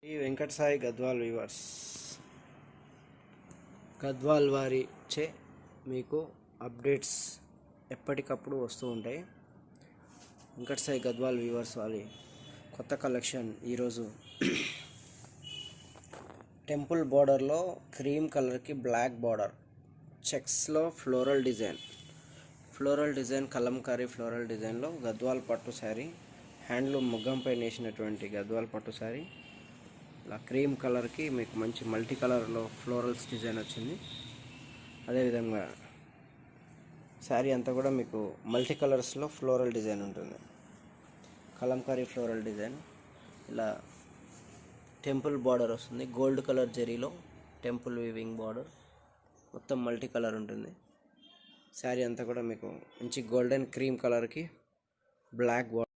ఈ వెంకట సాయి గద్వాల్ వ్యూవర్స్, గద్వాల్ వారి చే మీకు అప్డేట్స్ ఎప్పటికప్పుడు వస్తూ ఉంటాయి. వెంకట సాయి గద్వాల్ వ్యూవర్స్ వారి కొత్త కలెక్షన్ ఈరోజు టెంపుల్ బార్డర్లో క్రీమ్ కలర్కి బ్లాక్ బార్డర్, చెక్స్లో ఫ్లోరల్ డిజైన్ కలంకారీ ఫ్లోరల్ డిజైన్లో గద్వాల్ పట్టు శారీ, హ్యాండ్లూమ్ ముగ్గంపై నేసినటువంటి గద్వాల్ పట్టు శారీ. ఇలా క్రీమ్ కలర్కి మీకు మంచి మల్టీ కలర్లో ఫ్లోరల్స్ డిజైన్ వచ్చింది. అదేవిధంగా శారీ అంతా కూడా మీకు మల్టీ కలర్స్లో ఫ్లోరల్ డిజైన్ ఉంటుంది. Kalamkari floral design. ఇలా టెంపుల్ బార్డర్ వస్తుంది, గోల్డ్ కలర్ జరీలో టెంపుల్ వీవింగ్ బార్డర్, మొత్తం మల్టీ కలర్ ఉంటుంది. శారీ అంతా కూడా మీకు మంచి గోల్డెన్ క్రీమ్ కలర్కి బ్లాక్ బార్డర్.